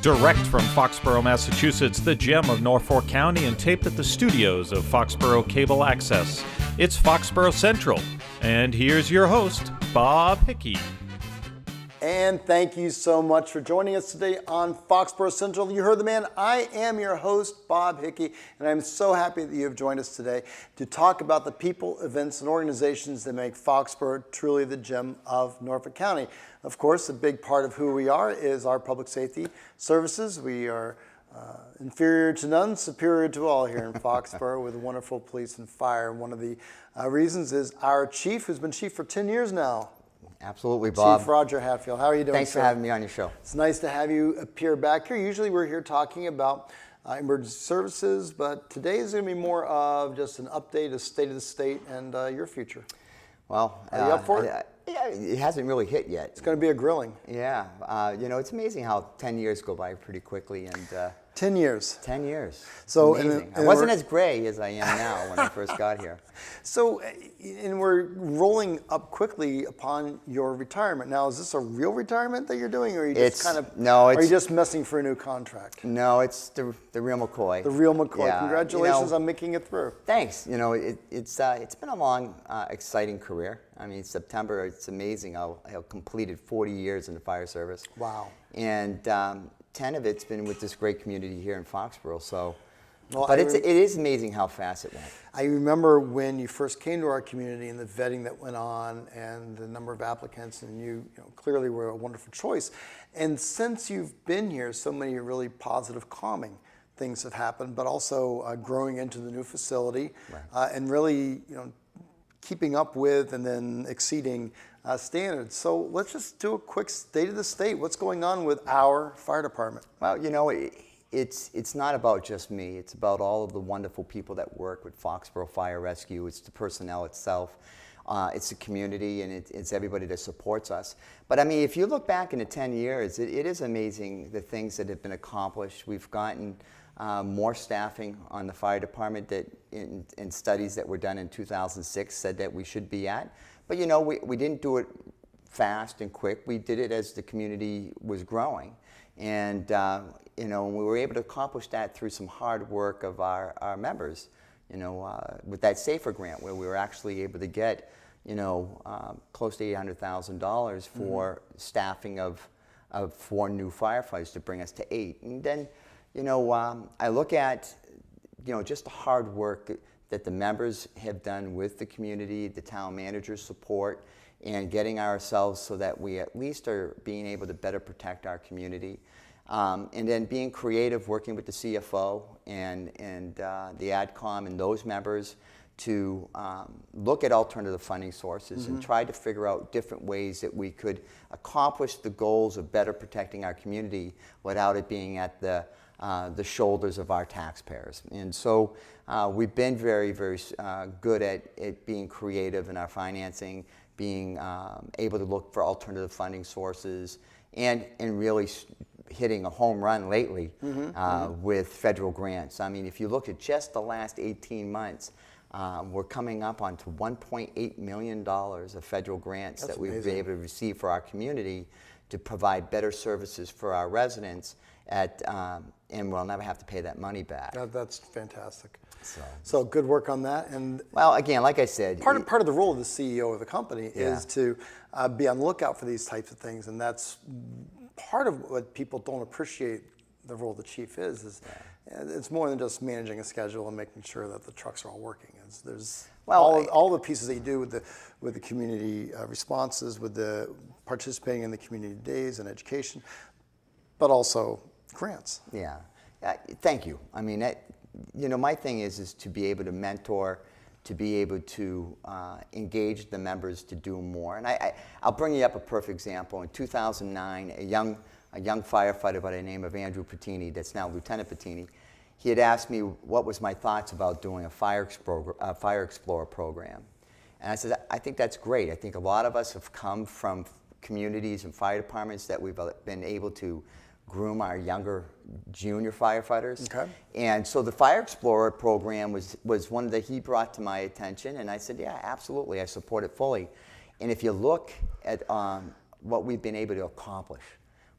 Direct from Foxboro, Massachusetts, the gem of Norfolk County, and taped at the studios of Foxboro Cable Access. It's Foxboro Central, and here's your host, Bob Hickey. And thank you so much for joining us today on Foxboro Central. You heard the man. I am your host, Bob Hickey, and I'm so happy that you have joined us today to talk about the people, events, and organizations that make Foxboro truly the gem of Norfolk County. Of course, a big part of who we are is our public safety services. We are inferior to none, superior to all here in Foxboro with wonderful police and fire. One of the reasons is our chief, who's been chief for 10 years now. Absolutely, Bob. Chief Roger Hatfield. How are you doing, Thanks for having me on your show. It's nice to have you appear back here. Usually we're here talking about emergency services, but today is going to be more of just an update, a state of the state, and your future. Well, are you up for it? Yeah, it hasn't really hit yet. It's going to be a grilling. Yeah. It's amazing how 10 years go by pretty quickly. And 10 years. 10 years. So amazing. I wasn't as gray as I am now when I first got here. So, and we're rolling up quickly upon your retirement. Now, is this a real retirement that you're doing, or are you just are you just messing for a new contract? No, it's the real McCoy. The real McCoy. Yeah, congratulations on making it through. Thanks. It's been a long, exciting career. I mean, September, it's amazing. I've completed 40 years in the fire service. Wow. And 10 of it's been with this great community here in Foxboro. So, but it is amazing how fast it went. I remember when you first came to our community and the vetting that went on and the number of applicants, and you clearly were a wonderful choice. And since you've been here, so many really positive, calming things have happened, but also growing into the new facility, right. And really, keeping up with and then exceeding standards. So let's just do a quick state of the state. What's going on with our fire department? Well, it's not about just me. It's about all of the wonderful people that work with Foxboro Fire Rescue. It's the personnel itself. It's the community, and it's everybody that supports us. But I mean, if you look back into 10 years, it is amazing the things that have been accomplished. We've gotten more staffing on the fire department that in studies that were done in 2006 said that we should be at. But we didn't do it fast and quick. We did it as the community was growing. And we were able to accomplish that through some hard work of our members, with that SAFER grant, where we were actually able to get, close to $800,000 for staffing of 4 new firefighters to bring us to 8. And then, I look at, just the hard work that the members have done with the community, the town manager's support, and getting ourselves so that we at least are being able to better protect our community. And then being creative, working with the CFO and the AdCom and those members to look at alternative funding sources and try to figure out different ways that we could accomplish the goals of better protecting our community without it being at the shoulders of our taxpayers. And so we've been very, very good at being creative in our financing, being able to look for alternative funding sources, and really hitting a home run lately with federal grants. I mean, if you look at just the last 18 months, we're coming up onto $1.8 million of federal grants that we've been able to receive for our community to provide better services for our residents and we'll never have to pay that money back. That's fantastic. So good work on that. And well, again, like I said, part of the role of the CEO of the company is to be on the lookout for these types of things, and that's part of what people don't appreciate the role the chief is it's more than just managing a schedule and making sure that the trucks are all working. There's all the pieces that you do with the community responses, with the participating in the community days and education, but also grants. Yeah. Thank you. I mean, my thing is to be able to mentor, to be able to engage the members to do more. And I'll bring you up a perfect example. In 2009, a young firefighter by the name of Andrew Patini, that's now Lieutenant Patini, he had asked me what was my thoughts about doing a Fire Explorer program. And I said, I think that's great. I think a lot of us have come from communities and fire departments that we've been able to groom our younger junior firefighters. Okay. And so the Fire Explorer program was one that he brought to my attention, and I said, yeah, absolutely, I support it fully. And if you look at what we've been able to accomplish,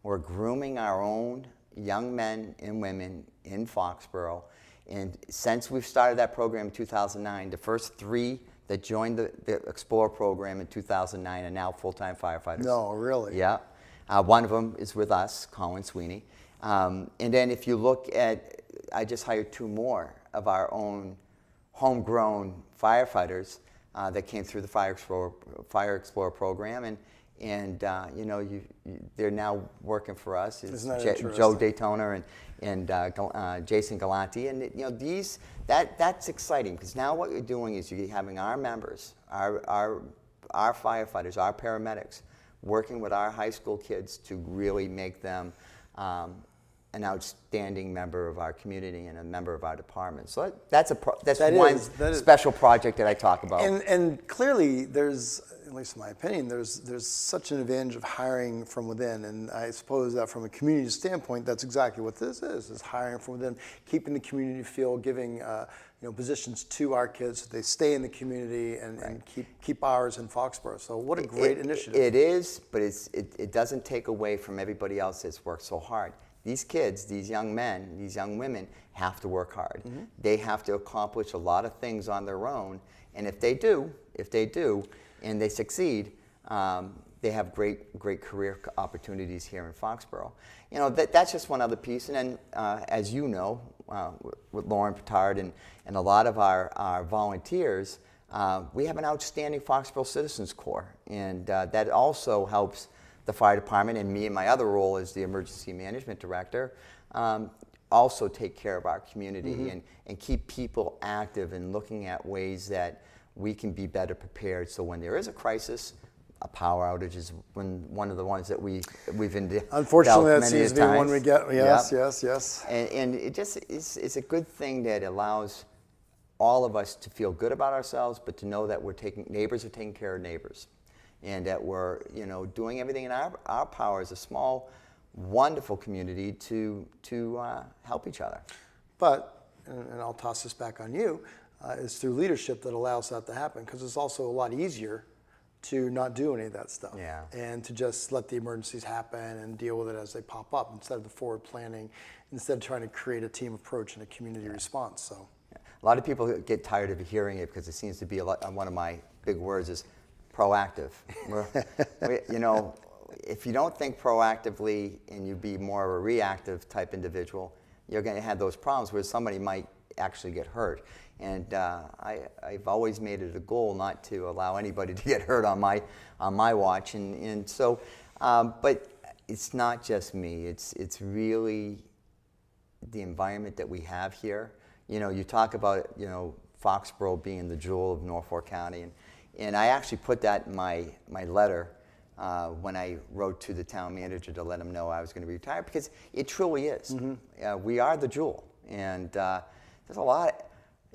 we're grooming our own young men and women in Foxboro. And since we've started that program in 2009, the first 3 that joined the Explorer program in 2009 are now full-time firefighters. No, really? Yeah. One of them is with us, Colin Sweeney. And then if you look at, I just hired 2 more of our own homegrown firefighters that came through the Fire Explorer program, and they're now working for us. It's Isn't that interesting? Joe Daytona and Jason Galanti, and that's exciting, because now what you're doing is you're having our members, our firefighters, our paramedics, working with our high school kids to really make them an outstanding member of our community and a member of our department. So that's one special project that I talk about. And clearly, there's, at least in my opinion, there's such an advantage of hiring from within, and I suppose that from a community standpoint, that's exactly what this is hiring from within, keeping the community feel, giving positions to our kids so they stay in the community and keep ours in Foxboro. So what a great initiative. It is, but it doesn't take away from everybody else that's worked so hard. These kids, these young men, these young women have to work hard. Mm-hmm. They have to accomplish a lot of things on their own, and if they do, and they succeed, they have great career opportunities here in Foxboro. That's just one other piece. And then, as you know, with Lauren Petard and a lot of our volunteers, we have an outstanding Foxboro Citizens Corps, and that also helps the fire department, and me in my other role as the emergency management director, also take care of our community. Mm-hmm. and keep people active and looking at ways that we can be better prepared. So when there is a crisis, a power outage is one of the ones that we've unfortunately that many seems to be one we get. Yes. And it just it's a good thing that allows all of us to feel good about ourselves, but to know that neighbors are taking care of neighbors, and that we're doing everything in our power as a small, wonderful community to help each other. But, and I'll toss this back on you, it's through leadership that allows that to happen, because it's also a lot easier to not do any of that stuff. Yeah. And to just let the emergencies happen and deal with it as they pop up, instead of the forward planning, instead of trying to create a team approach and a community response. So, a lot of people get tired of hearing it, because it seems to be one of my big words is proactive. If you don't think proactively and you be more of a reactive type individual, you're going to have those problems where somebody might actually get hurt. And I've always made it a goal not to allow anybody to get hurt on my watch. And so, but it's not just me. It's really the environment that we have here. You talk about Foxboro being the jewel of Norfolk County, and I actually put that in my letter when I wrote to the town manager to let him know I was going to be retired, because it truly is. Mm-hmm. We are the jewel, and there's a lot.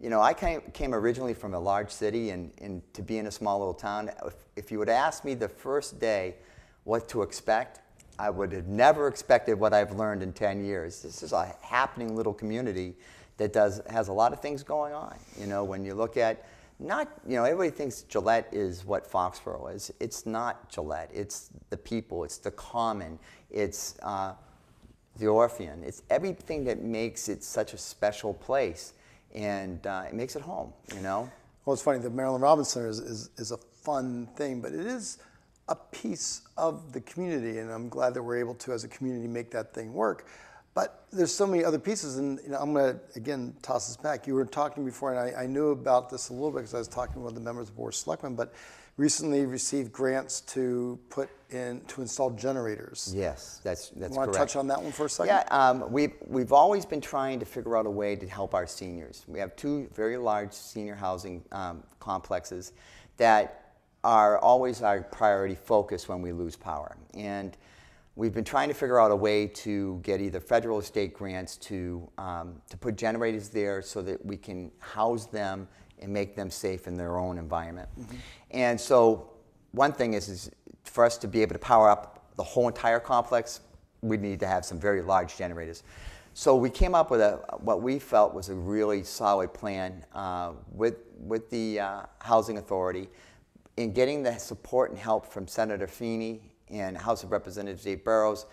I came originally from a large city, and to be in a small little town, if you would ask me the first day what to expect, I would have never expected what I've learned in 10 years. This is a happening little community that has a lot of things going on. When you look at, everybody thinks Gillette is what Foxboro is. It's not Gillette. It's the people. It's the common. It's the Orpheum. It's everything that makes it such a special place, and it makes it home. Well, it's funny. The Marilyn Robbins Center is a fun thing, but it is a piece of the community, and I'm glad that we're able to, as a community, make that thing work. But there's so many other pieces, and I'm going to, again, toss this back. You were talking before, and I knew about this a little bit because I was talking with the members of the Board of Selectmen, but recently received grants to install generators. Yes, that's correct. You want to touch on that one for a second? Yeah, we've always been trying to figure out a way to help our seniors. We have 2 very large senior housing complexes that are always our priority focus when we lose power. And we've been trying to figure out a way to get either federal or state grants to put generators there so that we can house them and make them safe in their own environment. Mm-hmm. And so one thing is for us to be able to power up the whole entire complex, we need to have some very large generators. So we came up with what we felt was a really solid plan with the Housing Authority in getting the support and help from Senator Feeney and House of Representatives Dave Burrows,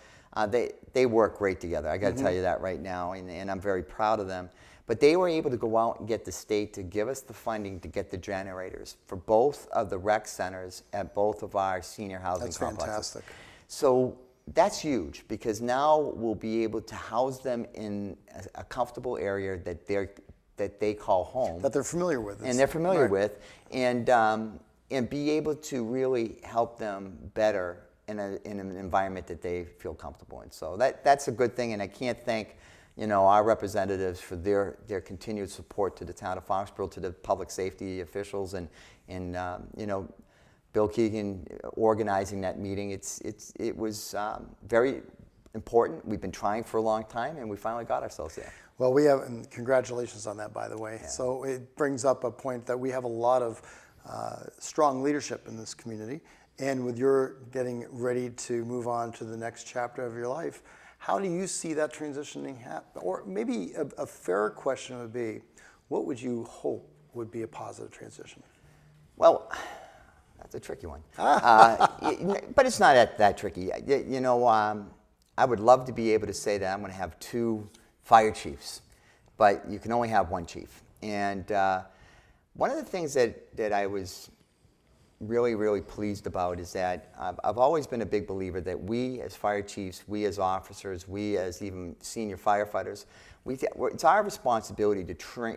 They work great together. I got to tell you that right now, and I'm very proud of them. But they were able to go out and get the state to give us the funding to get the generators for both of the rec centers at both of our senior housing complexes. Fantastic. So that's huge, because now we'll be able to house them in a comfortable area that they call home. That they're familiar with. And they're familiar with, and be able to really help them better in an environment that they feel comfortable in. So that's a good thing, and I can't thank our representatives for their continued support to the town of Foxboro, to the public safety officials, and Bill Keegan organizing that meeting. It was very important. We've been trying for a long time, and we finally got ourselves there. Well, and congratulations on that, by the way. Yeah. So it brings up a point that we have a lot of strong leadership in this community, and with your getting ready to move on to the next chapter of your life, how do you see that transitioning happen? Or maybe a fair question would be, what would you hope would be a positive transition? Well, that's a tricky one. But it's not that tricky. I would love to be able to say that I'm going to have 2 fire chiefs, but you can only have 1 chief. And one of the things that I was really, really pleased about is that I've always been a big believer that we as fire chiefs, we as officers, we as even senior firefighters, it's our responsibility to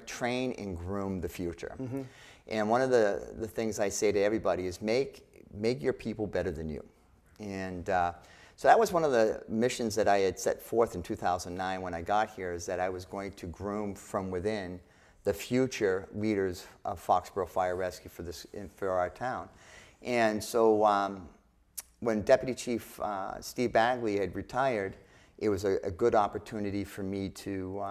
train and groom the future. Mm-hmm. And one of the things I say to everybody is make your people better than you. And so that was one of the missions that I had set forth in 2009 when I got here, is that I was going to groom from within the future leaders of Foxboro Fire Rescue for our town. And so when Deputy Chief Steve Bagley had retired, it was a good opportunity for me to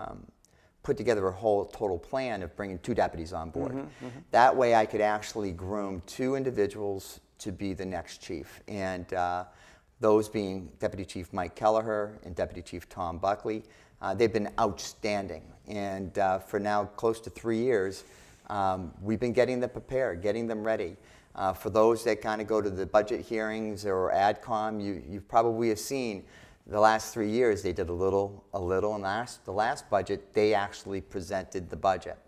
put together a whole total plan of bringing 2 deputies on board. Mm-hmm, mm-hmm. That way I could actually groom 2 individuals to be the next chief. And those being Deputy Chief Mike Kelleher and Deputy Chief Tom Buckley. They've been outstanding, and for now close to 3 years, we've been getting them prepared, getting them ready. For those that kind of go to the budget hearings or AdCom, you probably have seen the last 3 years they did a little, and the last budget they actually presented the budget.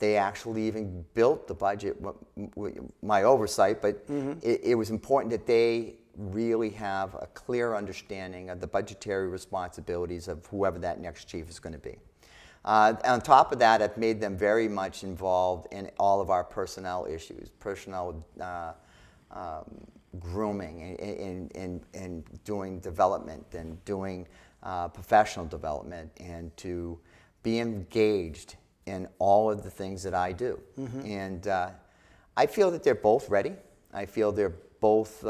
They actually even built the budget, my oversight, but it was important that they really have a clear understanding of the budgetary responsibilities of whoever that next chief is going to be. On top of that, I've made them very much involved in all of our personnel issues, personnel grooming and doing development and doing professional development, and to be engaged in all of the things that I do. Mm-hmm. And I feel that they're both ready. I feel they're both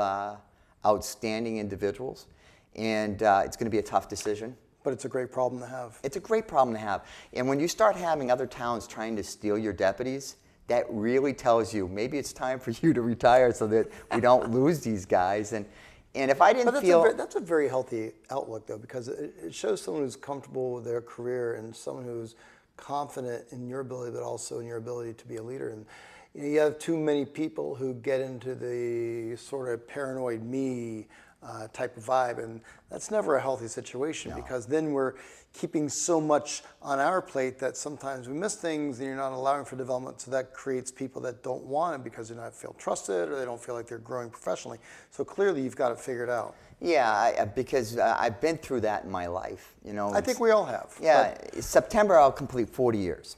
outstanding individuals, and it's going to be a tough decision. But it's a great problem to have. It's a great problem to have. And when you start having other towns trying to steal your deputies, that really tells you maybe it's time for you to retire so that we don't lose these guys. And if I didn't that's a very healthy outlook, though, because it shows someone who's comfortable with their career and someone who's confident in your ability, but also in your ability to be a leader. And you have too many people who get into the sort of paranoid me type of vibe, and that's never a healthy situation. No. Because then we're keeping so much on our plate that sometimes we miss things and you're not allowing for development, so that creates people that don't want it because they don't feel trusted or they don't feel like they're growing professionally. So clearly you've got it figured out. Yeah, because I've been through that in my life. I think we all have. Yeah, September I'll complete 40 years.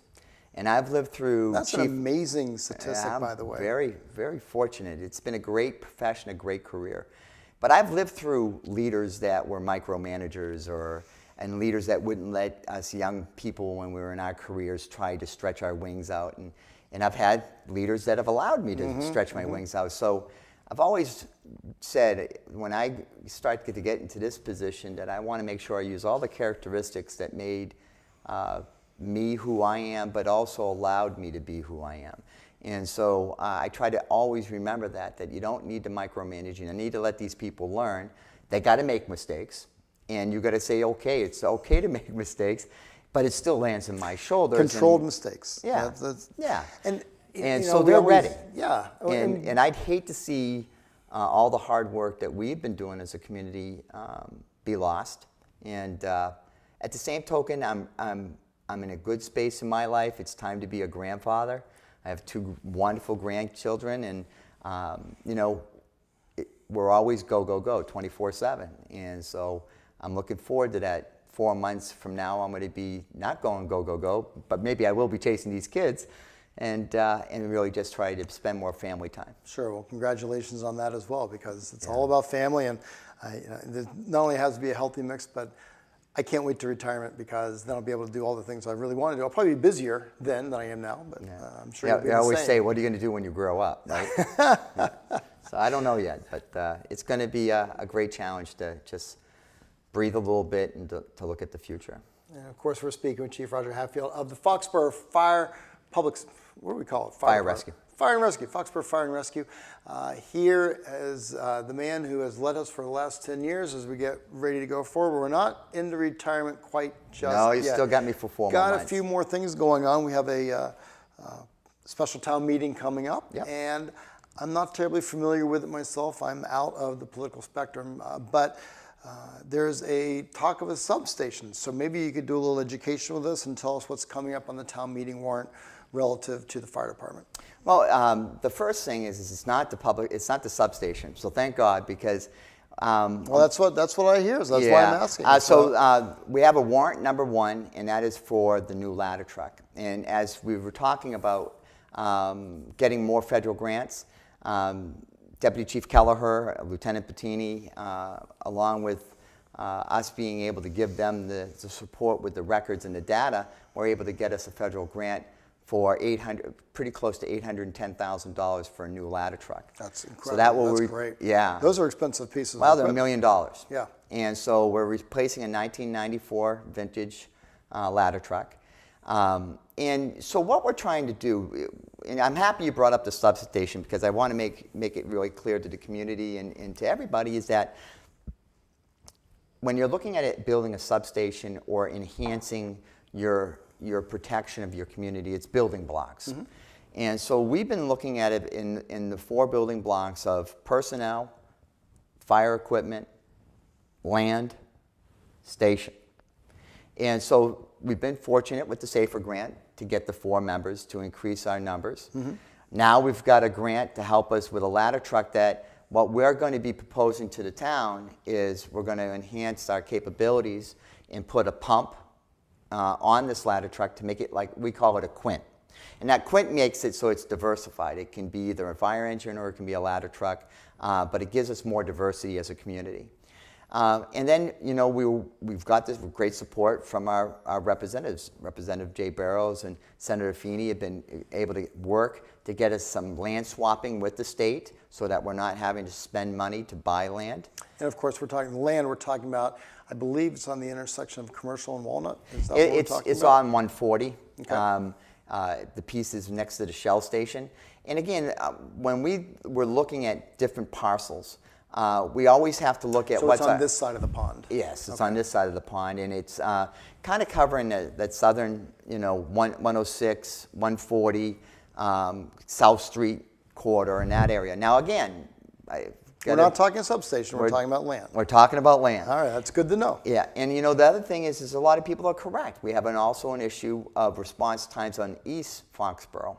And I've lived through... That's an amazing statistic, by the way. Very, very fortunate. It's been a great profession, a great career. But I've lived through leaders that were micromanagers and leaders that wouldn't let us young people, when we were in our careers, try to stretch our wings out. And I've had leaders that have allowed me to stretch my wings out. So I've always said, when I start to get into this position, that I want to make sure I use all the characteristics that made me who I am, but also allowed me to be who I am. And so I try to always remember that you don't need to micromanage. You need to let these people learn. They got to make mistakes. And you got to say, okay, it's okay to make mistakes, but it still lands on my shoulders. Controlled mistakes. Yeah. Yeah. And so they're ready. Yeah. And I'd hate to see all the hard work that we've been doing as a community be lost. And at the same token, I'm in a good space in my life. It's time to be a grandfather. I have 2 wonderful grandchildren, and we're always go, go, go, 24/7. And so I'm looking forward to that. 4 months from now, I'm going to be not going go, go, go, but maybe I will be chasing these kids and really just try to spend more family time. Sure. Well, congratulations on that as well, because it's all about family, and there not only has to be a healthy mix, but I can't wait to retirement, because then I'll be able to do all the things I really want to do. I'll probably be busier then than I am now, but I'm sure you'll be I the always same. say, what are you going to do when you grow up, right? So I don't know yet, but it's going to be a great challenge to just breathe a little bit and to look at the future. And of course, we're speaking with Chief Roger Hatfield of the Foxboro what do we call it? Fire Rescue. Fire and Rescue, Foxboro Fire and Rescue. Here as the man who has led us for the last 10 years as we get ready to go forward. We're not into retirement quite just yet. No, you still got me for 4 more months. Got a few more things going on. We have a special town meeting coming up, and I'm not terribly familiar with it myself. I'm out of the political spectrum, but there's a talk of a substation. So maybe you could do a little education with us and tell us what's coming up on the town meeting warrant relative to the fire department. Well, the first thing is it's not the substation. So thank God, because well, that's what I hear. So that's why I'm asking. So we have a warrant number 1, and that is for the new ladder truck. And as we were talking about getting more federal grants, Deputy Chief Kelleher, Lieutenant Bettini, along with us being able to give them the support with the records and the data, were able to get us a federal grant for pretty close to $810,000 for a new ladder truck. That's incredible. So that's great. Yeah. Those are expensive pieces. Well, they're $1 million. Yeah. And so we're replacing a 1994 vintage ladder truck. And so what we're trying to do, and I'm happy you brought up the substation, because I want to make it really clear to the community and to everybody, is that when you're looking at it, building a substation or enhancing your protection of your community, it's building blocks. Mm-hmm. And so we've been looking at it in the 4 building blocks of personnel, fire equipment, land, station. And so we've been fortunate with the SAFER grant to get the 4 members to increase our numbers. Mm-hmm. Now we've got a grant to help us with a ladder truck that what we're going to be proposing to the town is we're going to enhance our capabilities and put a pump on this ladder truck to make it, like we call it, a quint. And that quint makes it so it's diversified. It can be either a fire engine or it can be a ladder truck, but it gives us more diversity as a community. And then, we've got this great support from our representatives. Representative Jay Barrows and Senator Feeney have been able to work to get us some land swapping with the state so that we're not having to spend money to buy land. And of course, we're talking land. We're talking about, I believe it's on the intersection of Commercial and Walnut. Is that what we're talking about? It's on 140. Okay. The piece is next to the Shell station. And again, when we were looking at different parcels, we always have to look at what's on this side of the pond. Yes, it's on this side of the pond, and it's kind of covering that southern, 106, 140, South Street corridor in that area. Now again, we're not talking substation. We're talking about land. We're talking about land. All right, that's good to know. Yeah, and the other thing is a lot of people are correct. We have also an issue of response times on East Foxboro.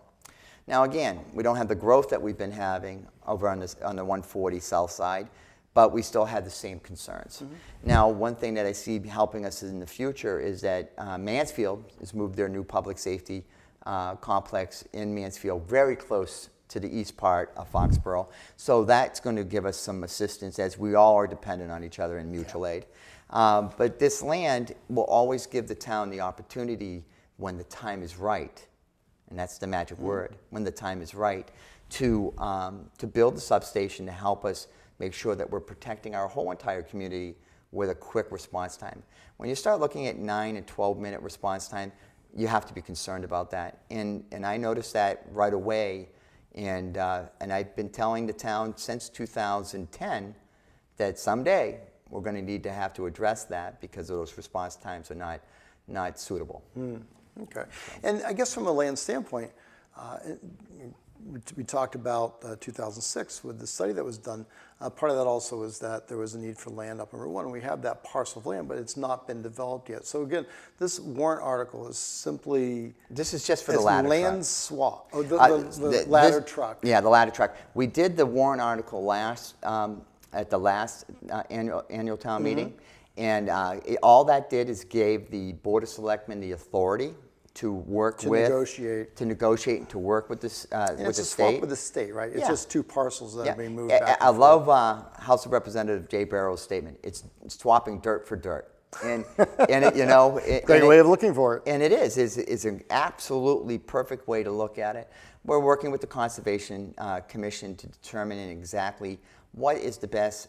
Now again, we don't have the growth that we've been having over on the 140 south side, but we still had the same concerns. Mm-hmm. Now, one thing that I see helping us in the future is that Mansfield has moved their new public safety complex in Mansfield very close to the east part of Foxboro. So that's going to give us some assistance, as we all are dependent on each other in mutual aid. But this land will always give the town the opportunity, when the time is right, and that's the magic word, when the time is right, to build the substation to help us make sure that we're protecting our whole entire community with a quick response time. When you start looking at 9 and 12-minute response time, you have to be concerned about that. And I noticed that right away, and I've been telling the town since 2010 that someday we're going to need to have to address that, because those response times are not suitable. Okay. And I guess from a land standpoint, we talked about 2006 with the study that was done. Part of that also was that there was a need for land up in Route 1. And we have that parcel of land, but it's not been developed yet. So again, this warrant article is simply... This is just for the ladder land truck. swap. Oh, the ladder truck. Yeah, the ladder truck. We did the warrant article at the last annual town meeting. And all that did is gave the Board of Selectmen the authority to work with, to negotiate and to work with this with the state. It's a swap with the state, right? It's just two parcels that are being moved back. I love House of Representative Jay Barrow's statement. It's swapping dirt for dirt, and it, you know, great way of looking for it. And it is. It's an absolutely perfect way to look at it. We're working with the Conservation Commission to determine exactly what is the best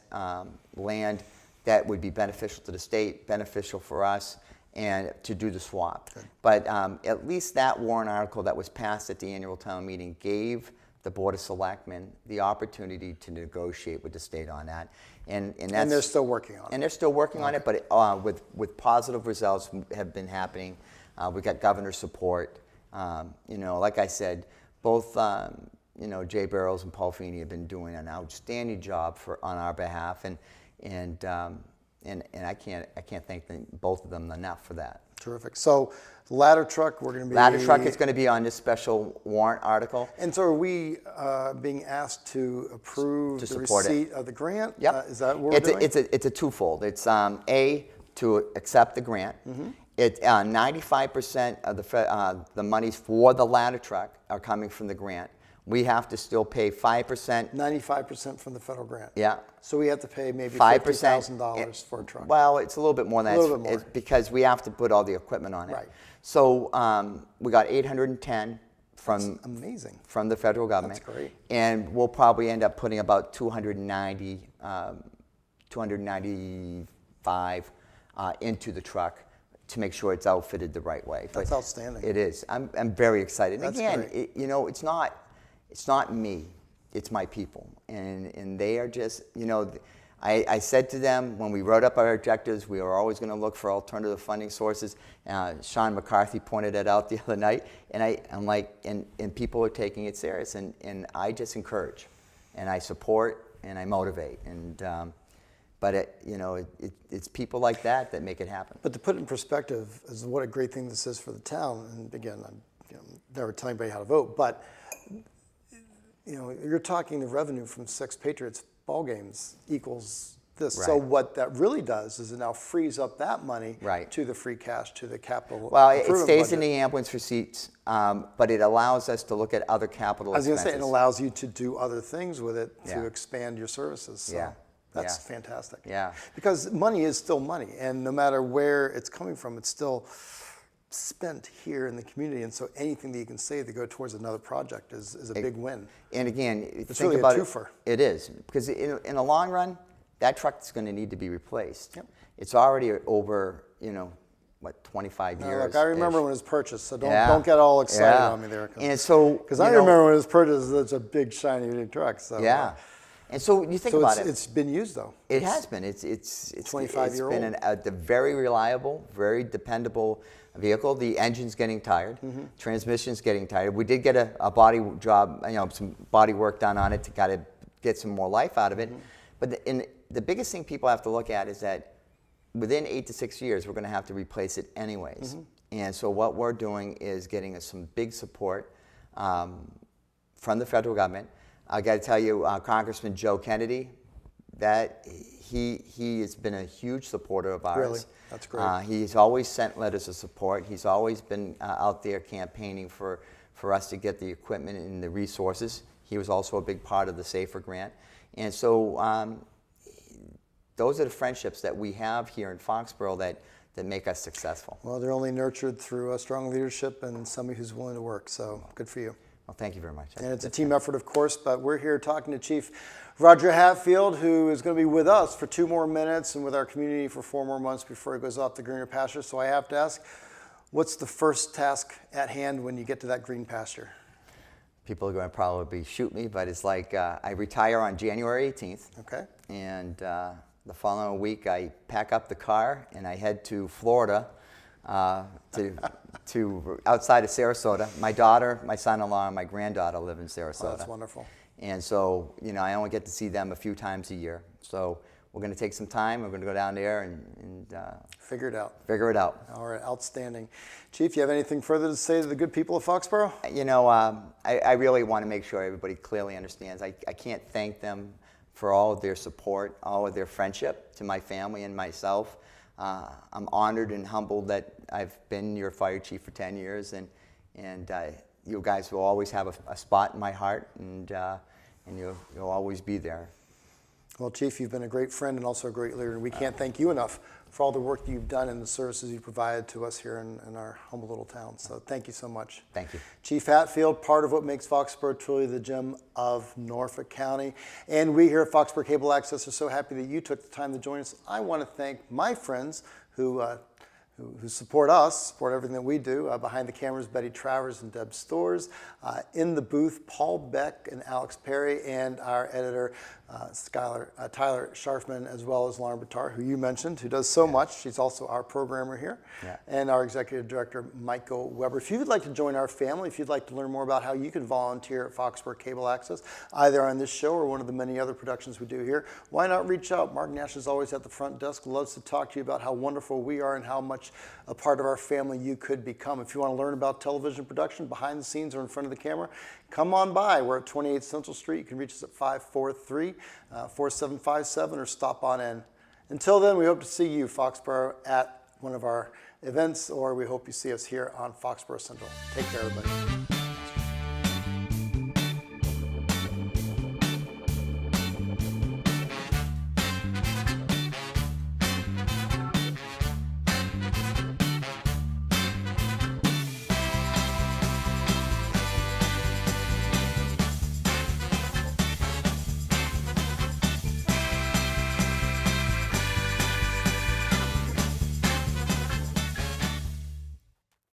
land that would be beneficial to the state, beneficial for us, and to do the swap. Okay. But at least that warrant article that was passed at the annual town meeting gave the Board of Selectmen the opportunity to negotiate with the state on that. And they're still working on it. And they're still working on it, but with positive results have been happening. We got governor support. You know, like I said, both you know, Jay Barrows and Paul Feeney have been doing an outstanding job on our behalf, and I can't thank both of them enough for that. Terrific. So the ladder truck, we're going to be... Ladder truck is going to be on this special warrant article. And so are we being asked to approve the receipt of the grant? Yep. Is that what we're doing? It's a twofold. It's A, to accept the grant. Mm-hmm. 95% of the monies for the ladder truck are coming from the grant. We have to still pay 5%. 95% from the federal grant. Yeah. So we have to pay maybe 5% $50,000 for a truck. Well, it's a little bit more than that. A little bit more. It's because we have to put all the equipment on it. Right. So we got 810 from That's amazing. From the federal government. That's great. And we'll probably end up putting about 295 into the truck to make sure it's outfitted the right way. That's outstanding. It is. I'm very excited. That's again, great. you know, it's not me. It's my people, and they are just, you know, I said to them when we wrote up our objectives, we were always going to look for alternative funding sources. Sean McCarthy pointed it out the other night, and I'm like, and people are taking it serious, and I just encourage, and I support, and I motivate, and but you know, it's people like that make it happen. But to put it in perspective, is what a great thing this is for the town. And again, I'm never telling anybody how to vote, but you know, you're talking the revenue from 6 Patriots ball games equals this. Right. So what that really does is it now frees up that money right. to the free cash, to the capital. Well, it stays budget. in the ambulance receipts, but it allows us to look at other capital expenses. I was going to say, it allows you to do other things with it to expand your services. So that's fantastic. Yeah. Because money is still money, and no matter where it's coming from, it's still spent here in the community, and so anything that you can save to go towards another project is a big win. And again, it's think really about a twofer. It is, because in the long run, that truck is going to need to be replaced. Yep. It's already over, you know, what, 25 years. Look, I remember when it was purchased, so don't get all excited on me there. And so, because I remember when it was purchased, it's a big shiny new truck. So yeah. And so you think about it. It's been used though. It has been. It's 25-year-old. It's been a very reliable, very dependable vehicle. The engine's getting tired. Mm-hmm. Transmission's getting tired. We did get a body job, you know, some body work done on it to kind of get some more life out of it. Mm-hmm. But the biggest thing people have to look at is that within 8 to 6 years, we're going to have to replace it anyways. Mm-hmm. And so what we're doing is getting us some big support from the federal government. I got to tell you, Congressman Joe Kennedy, that he has been a huge supporter of ours. Really? That's great. He's always sent letters of support. He's always been out there campaigning for us to get the equipment and the resources. He was also a big part of the SAFER grant. And so those are the friendships that we have here in Foxboro that make us successful. Well, they're only nurtured through strong leadership and somebody who's willing to work, so good for you. Well, thank you very much. And it's a team effort, of course, but we're here talking to Chief Roger Hatfield, who is going to be with us for 2 more minutes and with our community for 4 more months before he goes off to greener pasture. So I have to ask, what's the first task at hand when you get to that green pasture? People are going to probably shoot me, but it's like I retire on January 18th. Okay. And the following week, I pack up the car and I head to Florida to to outside of Sarasota. My daughter, my son-in-law, and my granddaughter live in Sarasota. Oh, that's wonderful. And so, I only get to see them a few times a year. So we're going to take some time. We're going to go down there and figure it out. Figure it out. All right, outstanding. Chief, you have anything further to say to the good people of Foxboro? I really want to make sure everybody clearly understands. I can't thank them for all of their support, all of their friendship to my family and myself. I'm honored and humbled that I've been your fire chief for 10 years, and you guys will always have a spot in my heart, and you'll always be there. Well, Chief, you've been a great friend and also a great leader, and we can't thank you enough for all the work you've done and the services you've provided to us here in our humble little town. So thank you so much. Thank you. Chief Hatfield, part of what makes Foxboro truly the gem of Norfolk County. And we here at Foxboro Cable Access are so happy that you took the time to join us. I want to thank my friends who support us, support everything that we do. Behind the cameras, Betty Travers and Deb Storrs. In the booth, Paul Beck and Alex Perry, and our editor, Tyler Scharfman, as well as Lauren Bitar, who you mentioned, who does so much. She's also our programmer here. Yeah. And our executive director, Michael Weber. If you would like to join our family, if you'd like to learn more about how you can volunteer at Foxboro Cable Access, either on this show or one of the many other productions we do here, why not reach out? Mark Nash is always at the front desk, loves to talk to you about how wonderful we are and how much a part of our family you could become. If you want to learn about television production, behind the scenes or in front of the camera, come on by. We're at 28 Central Street. You can reach us at 543-4757 or stop on in. Until then, we hope to see you, Foxboro, at one of our events, or we hope you see us here on Foxboro Central. Take care, everybody.